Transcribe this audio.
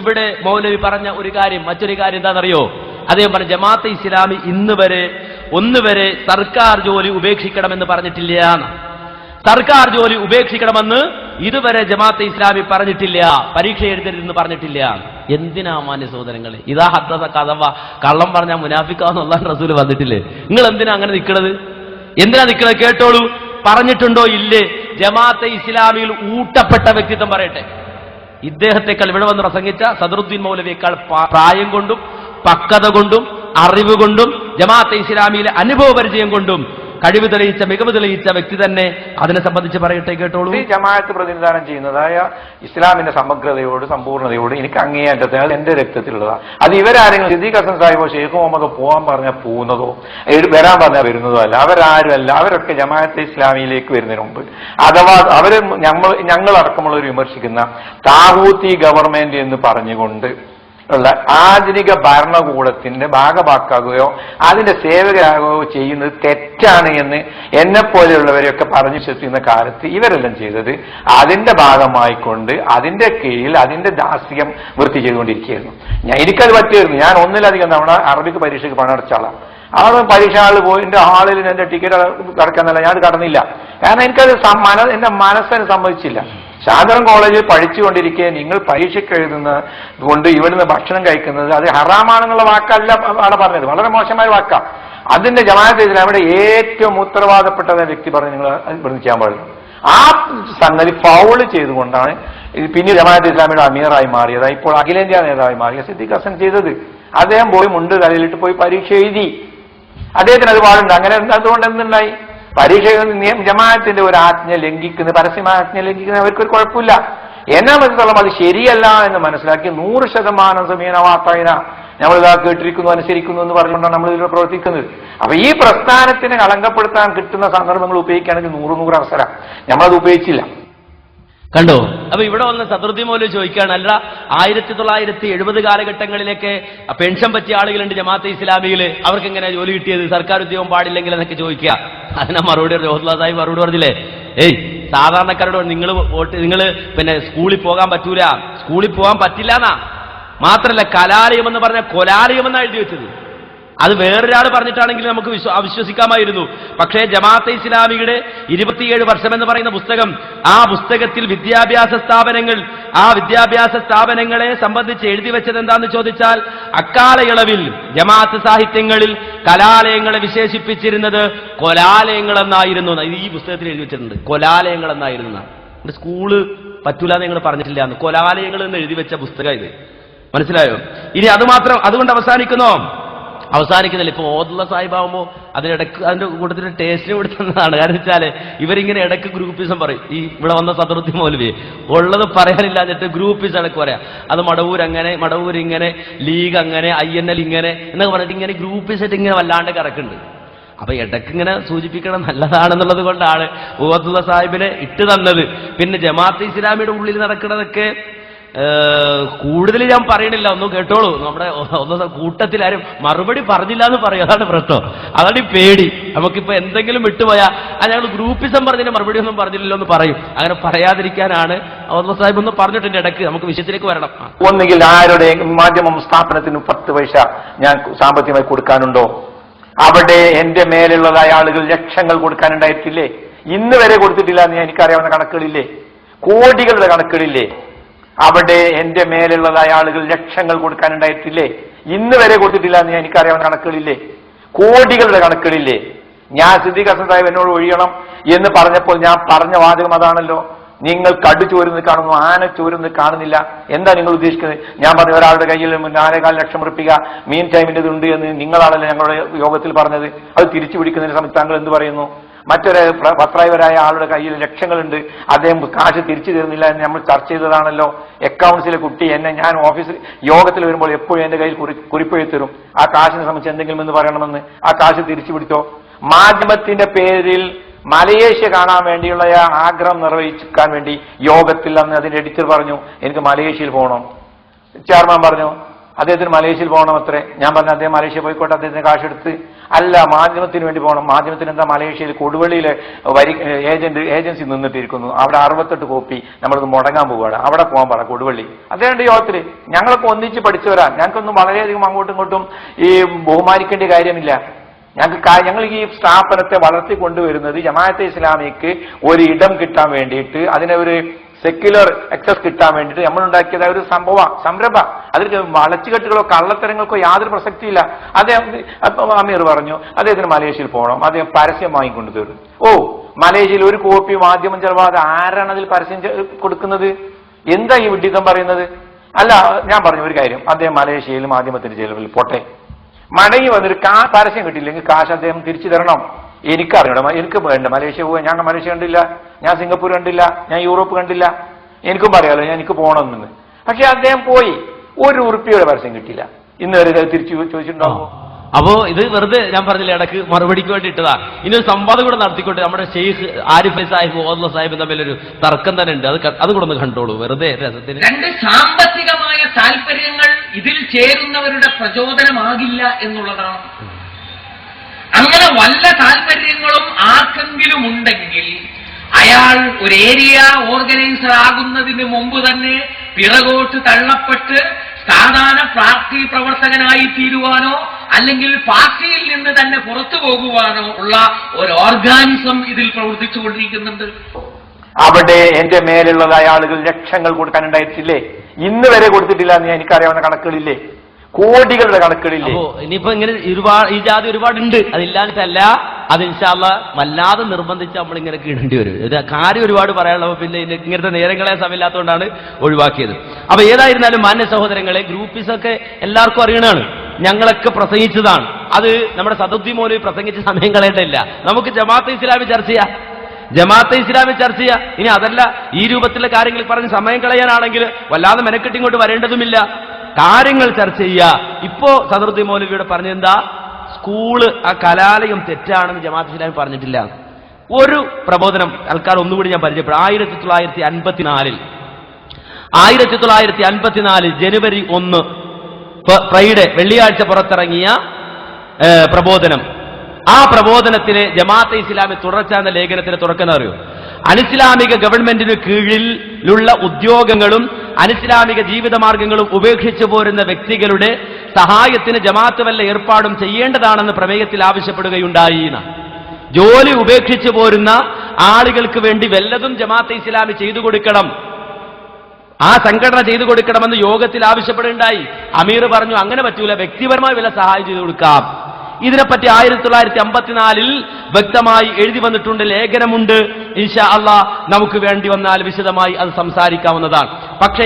ഇവിടെ മൗലവി പറഞ്ഞ ഒരു കാര്യം, മറ്റൊരു കാര്യം എന്താണെന്നറിയോ? അദ്ദേഹം പറഞ്ഞു, ജമാഅത്തെ ഇസ്ലാമി ഒന്നുവരെ സർക്കാർ ജോലി ഉപേക്ഷിക്കണമെന്ന് പറഞ്ഞിട്ടില്ല. സർക്കാർ ജോലി ഉപേക്ഷിക്കണമെന്ന് ഇതുവരെ ജമാഅത്തെ ഇസ്ലാമി പറഞ്ഞിട്ടില്ല, പരീക്ഷ എഴുതരുതെന്ന് പറഞ്ഞിട്ടില്ല. എന്തിനാ മാന്യ സഹോദരങ്ങളെ? ഇതാ ഹദ്ദസ കദവ, കള്ളം പറഞ്ഞാൽ മുനാഫിക്കാന്ന് അല്ലാഹു റസൂൽ വന്നിട്ടില്ലേ? നിങ്ങൾ എന്തിനാ അങ്ങനെ നിൽക്കണത്? എന്തിനാ നിൽക്കണത്? കേട്ടോളൂ. പറഞ്ഞിട്ടുണ്ടോ ഇല്ലേ? ജമാഅത്തെ ഇസ്ലാമിയിൽ ഊട്ടപ്പെട്ട വ്യക്തിത്വം പറയട്ടെ. ഇദ്ദേഹത്തെക്കാൾ ഇവിടെ വന്ന് പ്രസംഗിച്ച സദറുദ്ദീൻ മൗലവിയേക്കാൾ പ്രായം കൊണ്ടും പക്വത കൊണ്ടും അറിവ് കൊണ്ടും ജമാഅത്തെ ഇസ്ലാമിയിലെ അനുഭവ പരിചയം കൊണ്ടും കഴിവ് തെളിയിച്ച, മികവ് തെളിയിച്ച വ്യക്തി തന്നെ അതിനെ സംബന്ധിച്ച് പറയട്ടെ, കേട്ടോളൂ. ഈ ജമാഅത്ത് പ്രതിനിധാനം ചെയ്യുന്നതായ ഇസ്ലാമിന്റെ സമഗ്രതയോട്, സമ്പൂർണ്ണതയോട് എനിക്ക് അങ്ങേയറ്റത്തെ അത് എന്റെ രക്തത്തിലുള്ളതാണ്. അത് ഇവരാരെങ്കിലും സിദ്ദീഖ് ഹസൻ സാഹിബോ ഷെയ്ഖ് മുഹമ്മദോ പോകാൻ പറഞ്ഞാൽ പോകുന്നതോ വരാൻ പറഞ്ഞാൽ വരുന്നതോ അല്ല. അവരാരുമല്ല. അവരൊക്കെ ജമാഅത്തെ ഇസ്ലാമിയിലേക്ക് വരുന്നതിന് മുമ്പ് അഥവാ അവര് ഞങ്ങളടക്കമുള്ളവർ വിമർശിക്കുന്ന താഹൂത്തി ഗവൺമെന്റ് എന്ന് പറഞ്ഞുകൊണ്ട് ഉള്ള ആധുനിക ഭരണകൂടത്തിന്റെ ഭാഗമാക്കുകയോ അതിന്റെ സേവകരാകുകയോ ചെയ്യുന്നത് തെറ്റാണ് എന്ന് എന്നെപ്പോലെയുള്ളവരെയൊക്കെ പറഞ്ഞു വിശ്വസിക്കുന്ന കാലത്ത് ഇവരെല്ലാം ചെയ്തത് അതിന്റെ ഭാഗമായിക്കൊണ്ട് അതിന്റെ കീഴിൽ അതിന്റെ ദാസ്യം വൃത്തി ചെയ്തുകൊണ്ടിരിക്കുകയായിരുന്നു. എനിക്കത് പറ്റിയായിരുന്നു. ഞാൻ ഒന്നിലധികം തവണ അറബിക്ക് പരീക്ഷയ്ക്ക് പണമടച്ച ആളാണ്. അവിടെ പരീക്ഷ ഹാളിൽ പോയി എന്റെ ഹാളിൽ എന്റെ ടിക്കറ്റ് കടക്കാന്നല്ല, ഞാൻ കടന്നില്ല. കാരണം എനിക്കത് എന്റെ മനസ്സിന് സമ്മതിച്ചില്ല. ശാന്തരം കോളേജിൽ പഠിച്ചുകൊണ്ടിരിക്കെ നിങ്ങൾ പരീക്ഷയ്ക്ക് എഴുതുന്നത് കൊണ്ട് ഇവിടുന്ന് ഭക്ഷണം കഴിക്കുന്നത് അത് ഹറാമാണെന്നുള്ള വാക്കല്ല അവിടെ പറഞ്ഞത്, വളരെ മോശമായ വാക്കാണ്. അതിന്റെ ജമാഅത്തെ ഇസ്ലാമിയുടെ ഏറ്റവും ഉത്തരവാദപ്പെട്ട വ്യക്തി പറഞ്ഞ് നിങ്ങൾ ഇവിടുന്ന് ചെയ്യാൻ പാടില്ല. ആ സംഗതി ഫൗള് ചെയ്തുകൊണ്ടാണ് പിന്നീട് ജമാഅത്തെ ഇസ്ലാമിയുടെ അമീറായി മാറിയത്, ഇപ്പോൾ അഖിലേന്ത്യാ നേതാവായി മാറിയ സിദ്ദീഖ് ഹസൻ ചെയ്തത്. അദ്ദേഹം പോയി മുണ്ട് തലയിലിട്ട് പോയി പരീക്ഷ എഴുതി. അദ്ദേഹത്തിന് അത് പാടുണ്ട്. അങ്ങനെ അതുകൊണ്ട് എന്തുണ്ടായി? പരീക്ഷ ജമാഅത്തിന്റെ ഒരു ആജ്ഞ ലംഘിക്കുന്ന, പരസ്യമായ ആജ്ഞ ലംഘിക്കുന്ന അവർക്കൊരു കുഴപ്പമില്ല. എന്നെ മനസ്സിലോളം അത് ശരിയല്ല എന്ന് മനസ്സിലാക്കി 100% സമീനവാർത്തയിന നമ്മളിതാ കേട്ടിരിക്കുന്നു, അനുസരിക്കുന്നു എന്ന് പറഞ്ഞുകൊണ്ടാണ് നമ്മൾ ഇതിൽ പ്രവർത്തിക്കുന്നത്. അപ്പൊ ഈ പ്രസ്ഥാനത്തിനെ കളങ്കപ്പെടുത്താൻ കിട്ടുന്ന സന്ദർഭങ്ങൾ ഉപയോഗിക്കുകയാണെങ്കിൽ 100 അവസരം നമ്മളത് ഉപയോഗിച്ചില്ല. കണ്ടോ? അപ്പൊ ഇവിടെ വന്ന് സദറുദ്ദീൻ മൗലവി ചോദിക്കുകയാണ്, അല്ല 1970 കാലഘട്ടങ്ങളിലേക്ക് പെൻഷൻ പറ്റിയ ആളുകളുണ്ട് ജമാഅത്തെ ഇസ്ലാമിയിൽ, അവർക്ക് എങ്ങനെ ജോലി കിട്ടിയത്? സർക്കാർ ഉദ്യോഗം പാടില്ലെങ്കിൽ എന്നൊക്കെ ചോദിക്കുക. അതിനെ മറുപടി റഹ്മത്തുള്ളാഹി സാഹിബ് മറുപടി പറഞ്ഞില്ലേ, സാധാരണക്കാരോട് നിങ്ങൾ പിന്നെ സ്കൂളിൽ പോകാൻ പറ്റൂല, സ്കൂളിൽ പോകാൻ പറ്റില്ല എന്നാ. മാത്രല്ല കലാലയം എന്ന് പറഞ്ഞ കൊലാലയം എന്നാണ് എഴുതി വെച്ചത്. അത് വേറൊരാൾ പറഞ്ഞിട്ടാണെങ്കിൽ നമുക്ക് അവിശ്വസിക്കാമായിരുന്നു. പക്ഷേ ജമാഅത്തെ ഇസ്ലാമിയുടെ 27 വർഷം എന്ന് പറയുന്ന പുസ്തകം, ആ പുസ്തകത്തിൽ വിദ്യാഭ്യാസ സ്ഥാപനങ്ങളെ സംബന്ധിച്ച് എഴുതി വെച്ചത് എന്താന്ന് ചോദിച്ചാൽ, അക്കാലയളവിൽ ജമാഅത്ത് സാഹിത്യങ്ങളിൽ കലാലയങ്ങളെ വിശേഷിപ്പിച്ചിരുന്നത് കൊലാലയങ്ങളെന്നായിരുന്നു. ഈ പുസ്തകത്തിൽ എഴുതി വെച്ചിട്ടുണ്ട്, കൊലാലയങ്ങളെന്നായിരുന്നു. സ്കൂള് പറ്റൂല എന്ന് നിങ്ങൾ പറഞ്ഞിട്ടില്ല എന്ന്, കൊലാലയങ്ങൾ എന്ന് എഴുതി വെച്ച പുസ്തകം ഇത്. മനസ്സിലായോ? ഇനി അതുകൊണ്ട് അവസാനിക്കുന്നില്ല. ഇപ്പൊ ഓതുള്ള സാഹിബാവുമ്പോ അതിനിടക്ക് അതിന്റെ കൂട്ടത്തിൽ ടേസ്റ്റിന് കൊടുത്തതാണ്. കാരണം വെച്ചാല് ഇവരിങ്ങനെ ഇടയ്ക്ക് ഗ്രൂപ്പിസം പറയും. ഈ ഇവിടെ വന്ന സദറുദ്ദീൻ മൗലവി ഉള്ളത് പറയാനില്ല എന്നിട്ട് ഗ്രൂപ്പിസം ഇടയ്ക്ക് പറയാം. അത് മടവൂർ ഇങ്ങനെ, ലീഗ് അങ്ങനെ, INL ഇങ്ങനെ എന്നൊക്കെ പറഞ്ഞിട്ട് ഇങ്ങനെ ഗ്രൂപ്പിസായിട്ട് ഇങ്ങനെ വല്ലാണ്ട് കറക്കുന്നുണ്ട്. അപ്പൊ ഇടയ്ക്ക് ഇങ്ങനെ സൂചിപ്പിക്കണം നല്ലതാണെന്നുള്ളത് കൊണ്ടാണ് ഓതുള്ള സാഹിബിനെ ഇട്ട് തന്നത്. പിന്നെ ജമാഅത്തെ ഇസ്ലാമിയുടെ ഉള്ളിൽ നടക്കുന്നതൊക്കെ കൂടുതൽ ഞാൻ പറയണില്ല, ഒന്നും കേട്ടോളൂ. നമ്മുടെ കൂട്ടത്തിലാരും മറുപടി പറഞ്ഞില്ല എന്ന് പറയും, അതാണ് പ്രശ്നം, അതാണ് ഈ പേടി. നമുക്കിപ്പോ എന്തെങ്കിലും വിട്ടുപോയാൽ ഞങ്ങൾ ഗ്രൂപ്പിസം പറഞ്ഞതിന് മറുപടി ഒന്നും പറഞ്ഞില്ലല്ലോ എന്ന് പറയും. അങ്ങനെ പറയാതിരിക്കാനാണ് അബ്ദുള്ള സാഹിബ് ഒന്ന് പറഞ്ഞിട്ടുണ്ട്. ഇടയ്ക്ക് നമുക്ക് വിഷയത്തിലേക്ക് വരണം. ഒന്നുകിൽ ആരുടെ മാധ്യമം സ്ഥാപനത്തിന് 10 പൈസ ഞാൻ സാമ്പത്തികമായി കൊടുക്കാനുണ്ടോ? അവിടെ എന്റെ മേലുള്ളതായ ആളുകൾ ലക്ഷങ്ങൾ കൊടുക്കാനുണ്ടായിട്ടില്ലേ? ഇന്ന് വരെ കൊടുത്തിട്ടില്ല എന്ന് എനിക്കറിയാവുന്ന കണക്കുകളില്ലേ? കോടികളുടെ കണക്കുകളില്ലേ? അവിടെ എന്റെ മേലുള്ളതായ ആളുകൾ ലക്ഷങ്ങൾ കൊടുക്കാനുണ്ടായിട്ടില്ലേ? ഇന്ന് വരെ കൊടുത്തിട്ടില്ല എന്ന് എനിക്കറിയാവുന്ന കണക്കുകളില്ലേ? കോടികളുടെ കണക്കുകളില്ലേ? ഞാൻ സിദ്ദീഖ് ഹസൻ സാഹിബ് എന്നോട് ഒഴിയണം എന്ന് പറഞ്ഞപ്പോൾ ഞാൻ പറഞ്ഞ വാചകം അതാണല്ലോ. നിങ്ങൾ കടു ചോരുന്നത് കാണുന്നു, ആന ചോരുന്നത് കാണുന്നില്ല. എന്താ നിങ്ങൾ ഉദ്ദേശിക്കുന്നത്? ഞാൻ പറഞ്ഞു ഒരാളുടെ കയ്യിൽ 4.25 ലക്ഷം റുപ്പിക മീൻ ടൈമിന്റെ ഉണ്ട് എന്ന് നിങ്ങളാണല്ലോ ഞങ്ങളുടെ യോഗത്തിൽ പറഞ്ഞത്. അത് തിരിച്ചു പിടിക്കുന്നതിന് സമയത്ത് താങ്കൾ എന്ത് പറയുന്നു? മറ്റൊരു പത്രായവരായ ആളുടെ കയ്യിൽ ലക്ഷങ്ങളുണ്ട്, അദ്ദേഹം കാശ് തിരിച്ചു തരുന്നില്ല എന്ന് നമ്മൾ ചർച്ച ചെയ്തതാണല്ലോ. അക്കൗണ്ട്സിലെ കുട്ടി ഞാൻ ഓഫീസിൽ യോഗത്തിൽ വരുമ്പോൾ എപ്പോഴും എന്റെ കയ്യിൽ കുറിപ്പെഴുതി തരും. ആ കാശിനെ സംബന്ധിച്ച് എന്തെങ്കിലും എന്ന് പറയണമെന്ന്. ആ കാശ് തിരിച്ചു പിടിച്ചോ? മാധ്യമത്തിന്റെ പേരിൽ മലേഷ്യ കാണാൻ വേണ്ടിയുള്ള ആഗ്രഹം നിർവഹിക്കാൻ വേണ്ടി യോഗത്തിൽ അന്ന് അതിന്റെ എഡിറ്റർ പറഞ്ഞു എനിക്ക് മലേഷ്യയിൽ പോകണം. ചെയർമാൻ പറഞ്ഞു അദ്ദേഹത്തിന് മലേഷ്യയിൽ പോകണം അത്രേ. ഞാൻ പറഞ്ഞു അദ്ദേഹം മലേഷ്യ പോയിക്കോട്ടെ, അദ്ദേഹത്തിന് കാശെടുത്ത് അല്ല മാധ്യമത്തിന് വേണ്ടി പോകണം. മാധ്യമത്തിന് എന്താ മലേഷ്യയിൽ കൊടുവള്ളിയിലെ ഏജൻസി നിന്നിട്ടിരിക്കുന്നു, അവിടെ 68 കോപ്പി നമ്മളിത് മുടങ്ങാൻ പോവുകയാണ്, അവിടെ പോകാൻ പറ കൊടുവള്ളി. അദ്ദേഹത്തിന്റെ യോഗത്തിൽ ഞങ്ങളൊക്കെ ഒന്നിച്ച് പഠിച്ചവരാ, ഞങ്ങൾക്കൊന്നും വളരെയധികം അങ്ങോട്ടും ഇങ്ങോട്ടും ഈ ബഹുമാനിക്കേണ്ട കാര്യമില്ല. ഞങ്ങൾ ഈ സ്ഥാപനത്തെ വളർത്തിക്കൊണ്ടുവരുന്നത് ജമാഅത്തെ ഇസ്ലാമിക്ക് ഒരു ഇടം കിട്ടാൻ വേണ്ടിയിട്ട്, അതിനെ ഒരു സെക്യുലർ ആക്സസ് കിട്ടാൻ വേണ്ടിയിട്ട് നമ്മളുണ്ടാക്കിയത് ഒരു സംരംഭ. അതിൽ വളച്ചുകെട്ടുകളോ കള്ളത്തരങ്ങൾക്കോ യാതൊരു പ്രസക്തിയില്ല. അദ്ദേഹം അമീർ പറഞ്ഞു അദ്ദേഹത്തിന് മലേഷ്യയിൽ പോകണം, അദ്ദേഹം പരസ്യം വാങ്ങിക്കൊണ്ടു തരും. മലേഷ്യയിൽ ഒരു കോപ്പി മാധ്യമം ചെലവാ, അത് ആരാണ് അതിൽ പരസ്യം കൊടുക്കുന്നത്? എന്താ ഈ വിഡ്ഢിത്തം പറയുന്നത്? അല്ല, ഞാൻ പറഞ്ഞു ഒരു കാര്യം, അദ്ദേഹം മലേഷ്യയിൽ മാധ്യമത്തിന്റെ ചെലവിൽ പോട്ടെ, മടങ്ങി വന്നിട്ട് പരസ്യം കിട്ടിയില്ലെങ്കിൽ കാശ് അദ്ദേഹം തിരിച്ചു തരണം. എനിക്കറിയണം, എനിക്ക് വേണ്ട മലേഷ്യ പോകാൻ. ഞാൻ മലേഷ്യ കണ്ടില്ല, ഞാൻ സിംഗപ്പൂർ കണ്ടില്ല, ഞാൻ യൂറോപ്പ് കണ്ടില്ല, എനിക്കും പറയാലോ എനിക്ക് പോകണമെന്ന്. പക്ഷെ അദ്ദേഹം പോയി, ₹1 പരസ്യം കിട്ടിയില്ല. ഇന്ന് വരെ തിരിച്ചു ചോദിച്ചിട്ടുണ്ടാവുമോ? അപ്പോ ഇത് വെറുതെ ഞാൻ പറഞ്ഞില്ല, ഇടക്ക് മറുപടിക്ക് വേണ്ടി ഇട്ടതാ. ഇനി ഒരു സംവാദം കൂടെ നടത്തിക്കൊണ്ട് നമ്മുടെ ഷെയ്ഖ് ആരിഫ് സാഹിബ് ഓദ്ല സാഹിബ് തമ്മിലൊരു തർക്കം തന്നെ ഉണ്ട്, അത് കൂടെ ഒന്ന് കണ്ടോളൂ വെറുതെ രസത്തിന്. രണ്ട് സാമ്പത്തികമായ താല്പര്യങ്ങൾ ഇതിൽ ചേരുന്നവരുടെ പ്രചോദനമാകില്ല എന്നുള്ളതാണ്. അങ്ങനെ വല്ല താല്പര്യങ്ങളും ആർക്കെങ്കിലും ഉണ്ടെങ്കിൽ അയാൾ ഒരു ഏരിയ ഓർഗനൈസർ ആകുന്നതിന് മുമ്പ് തന്നെ പിറകോട്ട് തള്ളപ്പെട്ട് സാധാരണ പാർട്ടി പ്രവർത്തകനായി തീരുവാനോ അല്ലെങ്കിൽ പാർട്ടിയിൽ നിന്ന് തന്നെ പുറത്തു പോകുവാനോ ഉള്ള ഒരു ഓർഗാനിസം ഇതിൽ പ്രവർത്തിച്ചുകൊണ്ടിരിക്കുന്നുണ്ട്. അവിടെ എന്റെ മേലുള്ളതായ ആളുകൾ ലക്ഷങ്ങൾ കൊടുക്കാനുണ്ടായിട്ടില്ലേ? ഇന്ന് വരെ കൊടുത്തിട്ടില്ല എന്ന് എനിക്കറിയാവുന്ന കണക്കുകളില്ലേ? കോടികളുടെ കണക്കുകളില്ലേ? ഇനിയിപ്പോ ഇങ്ങനെ ഈ ജാതി ഒരുപാടുണ്ട്, അതില്ലാഞ്ഞിട്ടല്ല, അത് ഇൻഷാ അല്ലാഹ് വല്ലാതെ നിർബന്ധിച്ച് നമ്മളിങ്ങനെ കീഴേണ്ടി വരും. ഇത് കാര്യം ഒരുപാട് പറയാനുള്ളപ്പോൾ പിന്നെ ഇങ്ങനത്തെ നേരങ്ങളെ സമയമില്ലാത്തതുകൊണ്ടാണ് ഒഴിവാക്കിയത്. അപ്പൊ ഏതായിരുന്നാലും മാന്യ സഹോദരങ്ങളെ, ഗ്രൂപ്പിസൊക്കെ എല്ലാവർക്കും അറിയണതാണ്, ഞങ്ങളൊക്കെ പ്രസംഗിച്ചതാണ്. അത് നമ്മുടെ സദുദ്ദീൻ മൗലവി പ്രസംഗിച്ച സമയം കളയേണ്ടതില്ല. നമുക്ക് ജമാഅത്തെ ഇസ്ലാമി ചർച്ച ചെയ്യാം, ജമാഅത്തെ ഇസ്ലാമി ചർച്ച ചെയ്യാം. ഇനി അതല്ല, ഈ രൂപത്തിലുള്ള കാര്യങ്ങൾ പറഞ്ഞ് സമയം കളയാനാണെങ്കിൽ വല്ലാതെ മെനക്കെട്ടി ഇങ്ങോട്ട് വരേണ്ടതുമില്ല, കാര്യങ്ങൾ ചർച്ച ചെയ്യുക. ഇപ്പോ സദറുദ്ദീൻ മൗലവിയുടെ പറഞ്ഞെന്താ, സ്കൂള് ആ കലാലയം തെറ്റാണെന്ന് ജമാഅത്ത് ഇസ്ലാമി പറഞ്ഞിട്ടില്ല. ഒരു പ്രബോധനം തൽക്കാലം ഒന്നുകൂടി ഞാൻ പരിചയപ്പെടും. 1954 ജനുവരി 1 ഫ്രൈഡേ വെള്ളിയാഴ്ച പുറത്തിറങ്ങിയ പ്രബോധനം. ആ പ്രബോധനത്തിന് ജമാഅത്തെ ഇസ്ലാമി തുടർച്ച എന്ന ലേഖനത്തിന് തുറക്കുന്ന അറിയൂ. അനിസ്ലാമിക ഗവൺമെന്റിന് കീഴിലുള്ള ഉദ്യോഗങ്ങളും അനിസ്ലാമിക ജീവിതമാർഗങ്ങളും ഉപേക്ഷിച്ചു പോരുന്ന വ്യക്തികളുടെ സഹായത്തിന് ജമാഅത്ത് വല്ല ഏർപ്പാടും ചെയ്യേണ്ടതാണെന്ന് പ്രമേയത്തിൽ ആവശ്യപ്പെടുകയുണ്ടായി. ജോലി ഉപേക്ഷിച്ചു പോരുന്ന ആളുകൾക്ക് വേണ്ടി വല്ലതും ജമാഅത്തെ ഇസ്ലാമി ചെയ്തു കൊടുക്കണം, ആ സംഘടന ചെയ്തു കൊടുക്കണമെന്ന് യോഗത്തിൽ ആവശ്യപ്പെടുകയുണ്ടായി. അമീർ പറഞ്ഞു അങ്ങനെ പറ്റൂല, വ്യക്തിപരമായി വല്ല സഹായം ചെയ്തു കൊടുക്കാം. ഇതിനെപ്പറ്റി 1954 വ്യക്തമായി എഴുതി വന്നിട്ടുണ്ട്, ലേഖനമുണ്ട്. ഇൻഷാ അല്ലാഹ് നമുക്ക് വേണ്ടി വന്നാൽ വിശദമായി അത് സംസാരിക്കാവുന്നതാണ്. പക്ഷേ